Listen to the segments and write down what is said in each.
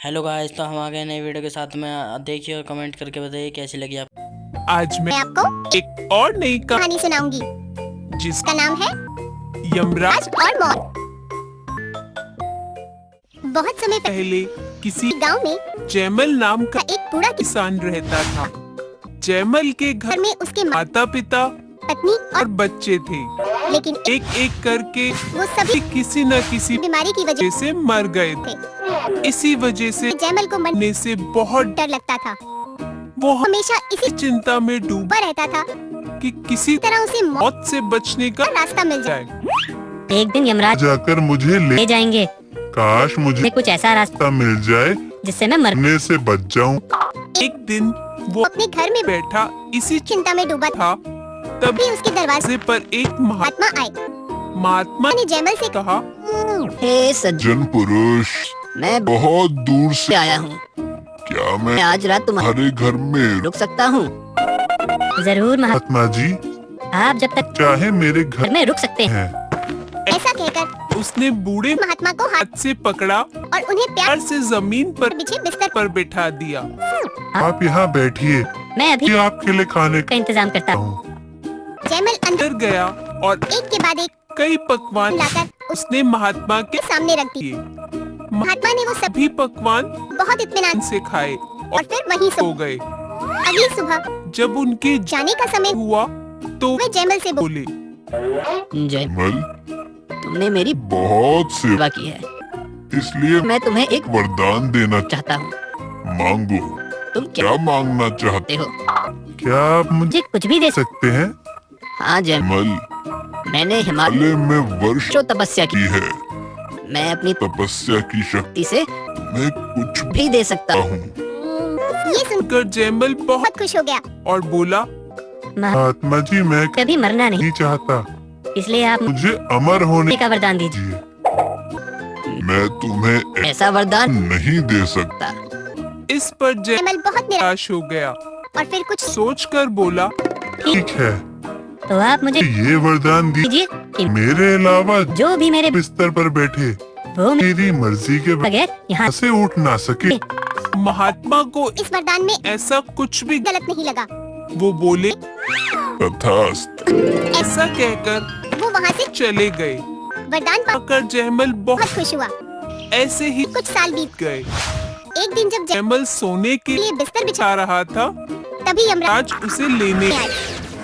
Hello guys, तो हम आ गए नई वीडियो के साथ में। देखिए और कमेंट करके बताइए कैसी लगी आप। आज मैं आपको एक और नई कहानी सुनाऊंगी जिसका जिसका नाम है यमराज राज और मौत। बहुत समय पहले किसी गांव में जैमल नाम का एक बूढ़ा किसान रहता था। जैमल के घर घर में उसके माता पिता पत्नी और और बच्चे थे। लेकिन एक एक करके वो सभी किसी न किसी बीमारी की वजह से मर गए थे। इसी वजह से जैमल को मरने से बहुत डर लगता था। वो हमेशा इसी चिंता में डूबा रहता था कि किसी तरह उसे मौत मौत से बचने का का रास्ता मिल जाए। जाए। एक दिन यमराज जाकर मुझे ले ले जाएंगे। काश मुझे मैं कुछ ऐसा रास्ता मिल जाए जिससे मैं मर मरने से बच जाऊं। एक दिन वो अपने घर में बैठा इसी चिंता में डूबा था। था, तभी तभी उसके दरवाजे पर एक महात्मा आए। महात्मा ने जैमल से कहा, हे सज्जन, जन पुरुष मैं बहुत दूर से आया हूँ। क्या मैं मैं आज रात तुम्हारे तुम्हारे घर में रुक सकता हूँ? जरूर महात्मा जी आप जब तक चाहे मेरे घर घर में रुक सकते हैं। हैं। ऐसा कहकर उसने बूढ़े महात्मा को हाथ हाथ से पकड़ा और उन्हें प्यार प्यार से जमीन पर बिछे बिस्तर बैठा दिया। आप यहाँ बैठिए, मैं अभी ये आपके लिए खाने का इंतजाम करता हूँ। हूँ। जैमल अंदर अंदर गया और एक के बाद एक कई पकवान लाकर उसने महात्मा के सामने रख दिए। दिए। महात्मा ने वो सब सभी पकवान बहुत इत्मीनान से खाए और और फिर वहीं सो सो गए। अगली सुबह जब उनके जाने का समय हुआ तो वे जैमल से बोले, जय, मल तुमने मेरी बहुत सेवा सेवा की है, इसलिए मैं तुम्हें एक वरदान देना चाहता हूँ। मांगो। तुम क्या क्या मांगना चाहते हो? क्या आप मुझे मुझे कुछ भी दे सकते हैं? हाँ जय, मल मैंने हिमालय हाले में वर्ष जो तपस्या की, की है। मैं अपनी तपस्या की शक्ति शक्ति से में कुछ भी दे सकता हूँ। हूँ। ये सुन कर जैमल बहुत बहुत खुश हो गया। और बोला, महात्मा जी मैं कभी मरना नहीं, नहीं चाहता, इसलिए आप मुझे अमर होने का वरदान दीजिए। दीजिए। मैं तुम्हें ऐसा वरदान नहीं दे सकता। इस पर जैमल जैमल बहुत निराश निराश हो गया। और फिर कुछ सोचकर बोला, ठीक है, तो आप मुझे ये वरदान दीजिए कि मेरे अलावा जो भी मेरे बिस्तर पर बैठे वो मेरी मर्जी के बगैर यहाँ से उठ ना सके। महात्मा को इस वरदान में ऐसा कुछ भी गलत नहीं लगा। वो बोले, तथास्तु। ऐसा कहकर वो वहाँ से चले गए। वरदान पाकर जैमल बहुत बहुत खुश हुआ। ऐसे ही कुछ साल बीत गए। एक दिन जब जैमल सोने के लिए बिस्तर बिछा जा रहा था, तभी यमराज आज उसे लेने आए।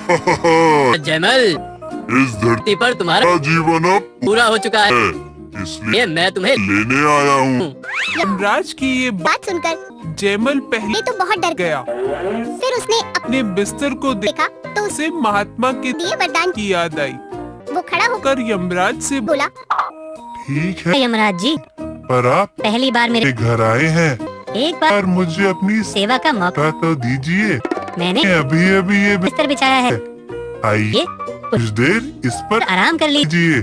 जयमल, इस धरती पर तुम्हारा का जीवन अब पूरा हो चुका है, इसलिए मैं तुम्हें लेने आया हूँ। यमराज की ये बात बात सुनकर जैमल पहले ये तो बहुत डर गया। फिर उसने अपने बिस्तर को देखा तो उसे उसे महात्मा के दिए वरदान की याद आई। वो खड़ा होकर कर यमराज से बोला, ठीक है, यमराज जी, पर आप पहली बार मेरे मेरे घर आए हैं, एक बार पर मुझे अपनी सेवा का मौका तो दीजिए। मैंने अभी अभी ये बिस्तर बिछाया है, आइए ये कुछ देर इस पर आराम कर लीजिए, लीजिए।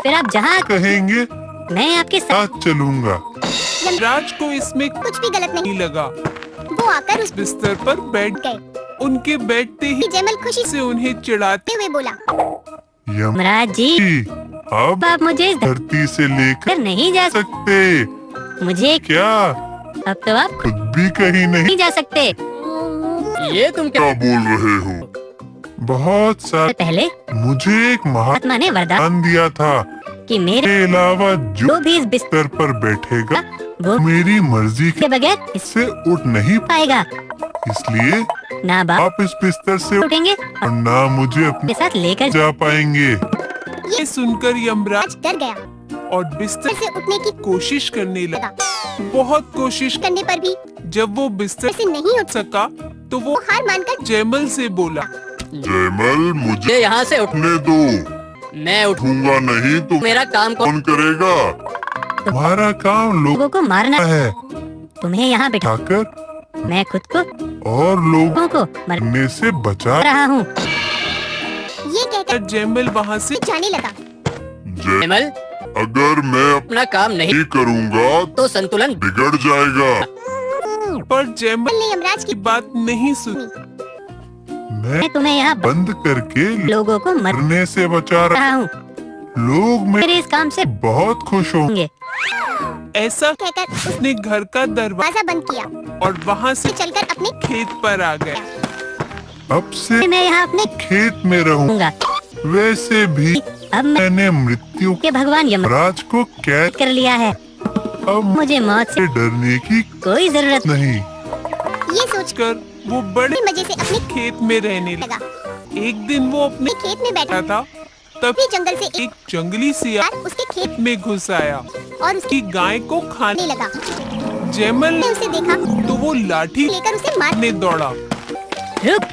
फिर आप जहाँ कहेंगे मैं आपके साथ साथ चलूंगा। यमराज को इसमें कुछ भी गलत नहीं। नहीं लगा। वो आकर उस बिस्तर पर बैठ गए। उनके बैठते ही जैमल खुशी से उन्हें चिढ़ाते हुए बोला, यमराज जी, अब आप मुझे इस धरती से लेकर घर नहीं जा सकते। मुझे क्या अब तो आप खुद भी कहीं नहीं नहीं जा सकते। ये तुम क्या बोल रहे हो? बहुत साल पहले मुझे एक आत्मा ने वरदान महान दिया था, कि मेरे के अलावा जो जो भी इस बिस्तर बिस्तर पर बैठेगा वो मेरी मर्जी के बगैर इस से उठ नहीं पाएगा। इसलिए ना बाप आप इस बिस्तर से उठेंगे और ना मुझे अपने के साथ लेकर जा पाएंगे। ये सुनकर यमराज आज डर गया। और बिस्तर से उठने की कोशिश करने लगा। लगा बहुत कोशिश करने पर भी जब वो बिस्तर से नहीं उठ सका तो वो वो हार मानकर जैमल से बोला, जयमल मुझे यहाँ से उठने दो, मैं उठूंगा नहीं तो मेरा काम कौन करेगा? तुम्हारा काम लोगों को मारना है, तुम्हें यहाँ बिठा उठाकर मैं खुद को और लोगों को मरने से बचा। रहा हूँ। ये कहकर जैमल वहाँ से जाने लगा। जयमल, अगर मैं अपना काम नहीं करूँगा तो संतुलन बिगड़ जाएगा। पर जैमल ने यमराज की की बात नहीं सुनी। मैं मैं तुम्हें यहाँ बंद करके लोगों को मर मरने से बचा रहा। रहा हूँ। लोग मेरे इस काम से बहुत खुश होंगे। होंगे। ऐसा कहकर उसने घर का दरवाजा दरवाजा बंद किया और वहाँ से चलकर अपने खेत पर आ गया। अब से मैं यहाँ अपने खेत में रहूंगा। रहूंगा। वैसे भी अब मैं मैंने मृत्यु के भगवान यमराज को कैद कर लिया है। अब मुझे मौत से डरने की कोई जरूरत नहीं। ये सोच कर वो बड़े मजे से अपने खेत में रहने लगा। लगा। एक दिन वो अपने खेत में बैठा था तभी तभी जंगल से एक एक जंगली सियार उसके खेत में घुस आया और उसकी कि गाय को खाने लगा। जैमल ने ने उसे देखा तो वो लाठी लेकर उसे मारने ने दौड़ा। रुक,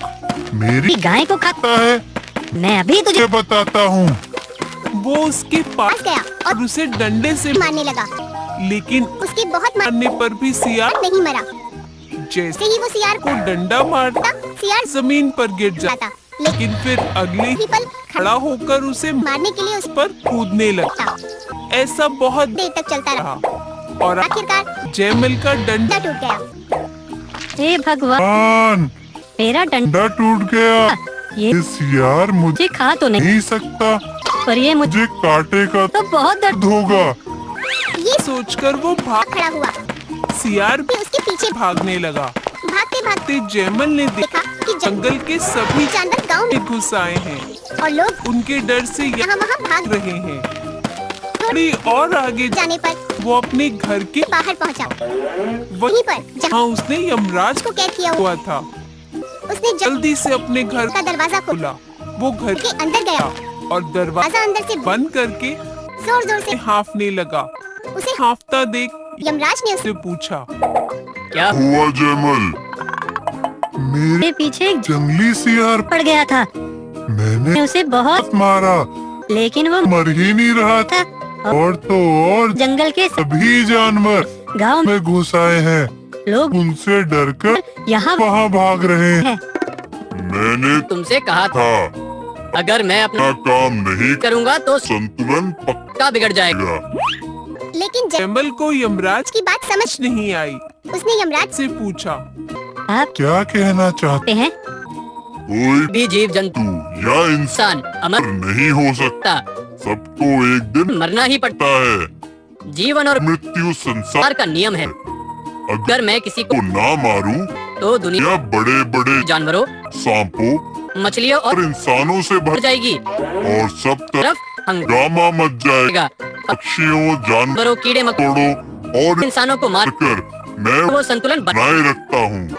मेरी गाय को खा। पता है, मैं अभी तुझे तुझे बताता हूँ। वो उसके पास पास गया और और उसे डंडे से मारने लगा। लेकिन उसके बहुत मारने पर भी सियार नहीं मरा। जैसे से ही वो सियार को डंडा मारता सियार जमीन पर गिर जाता, जाता लेकिन लेकिन फिर अगले ही पल खड़ा होकर उसे मारने के लिए उस पर कूदने लगा। था। ऐसा बहुत देर तक चलता रहा। रहा और आखिरकार जैमल का डंडा टूट गया। हे भगवान, भगवान, मेरा डंडा डंडा टूट गया। ये इस यार मुझे मुझे खा तो नहीं, नहीं सकता, पर ये मुझे मुझे काटेगा तो बहुत दर्द। दर्द होगा। ये सोचकर वो भाग खड़ा हुआ सियार फिर उसके पीछे भागने लगा। भागते भागते जैमल ने देखा कि जंगल के सभी जानवर गांव में घुस आए हैं और लोग उनके डर से यहाँ वहाँ भाग रहे हैं। थोड़ी और आगे जाने पर वो अपने घर के बाहर पहुँचा। वहीं पर जहाँ जहाँ उसने यमराज को कैद किया हुआ हुआ था उसने जल्दी से अपने घर का दरवाजा खोला खोला। वो घर के अंदर गया और दरवाजा दरवाजा अंदर से बंद करके जोर जोर से हाफने लगा। उसे हाफता देख यमराज ने उसे से पूछा, क्या हुआ जैमल? मेरे मेरे पीछे एक जंगली सियार पड़ गया था। मैंने उसे बहुत, मारा, लेकिन वो मर ही नहीं रहा था। और तो और जंगल के सभी जानवर गांव में में घुस आए हैं। लोग उनसे डरकर यहाँ वहाँ भाग रहे हैं। हैं। मैंने तुमसे कहा था था अगर मैं अपना अपना काम नहीं करूँगा तो संतुलन पक्का बिगड़ जाएगा। लेकिन जैमल को यमराज की बात समझ नहीं आई। उसने यमराज से पूछा, आप क्या कहना चाहते हैं कोई भी जीव जंतु या इंसान इंसान अमर नहीं हो सकता। सबको एक दिन मरना ही पड़ता पड़ता है। जीवन और मृत्यु संसार का नियम है। अगर अगर मैं किसी को को ना मारूं तो दुनिया या बड़े बड़े जानवरों, सांपों मछलियों और और इंसानों से भर भर जाएगी। और सब तरफ तरफ हंगामा मच जाएगा। हंगामेगा। पक्षियों, जानवरों, कीड़े मकोड़ों, जानवरों और इंसानों को मार कर मैं वो संतुलन बनाए रखता हूँ।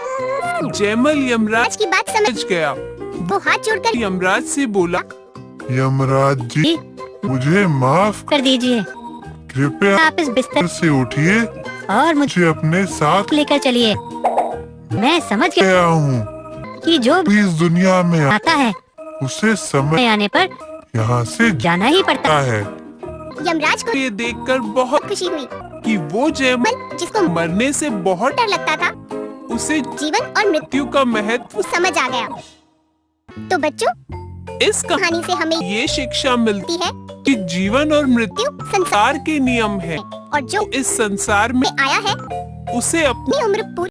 जैमल यमराज की बात समझ समझ गया। वो हाथ जोड़कर यमराज से बोला, यमराज जी, मुझे माफ कर दीजिए। कृपया आप इस बिस्तर से उठिए, और मुझे मुझे अपने साथ लेकर चलिए। मैं समझ गया गया हूँ। कि जो भी इस दुनिया में आता है उसे समय आने पर यहाँ से जाना ही पड़ता जाता है। यमराज को ये देखकर बहुत खुशी हुई। कि वो जैमल मन जिसको मरने से बहुत डर लगता था उसे जीवन और मृत्यु मृत्यु का महत्व समझ आ गया। तो बच्चों, इस कहानी से हमें ये शिक्षा मिलती मिलती है कि जीवन और मृत्यु मृत्यु संसार संसार के नियम है। और जो इस संसार में में आया है उसे अपनी अपनी उम्र पूरी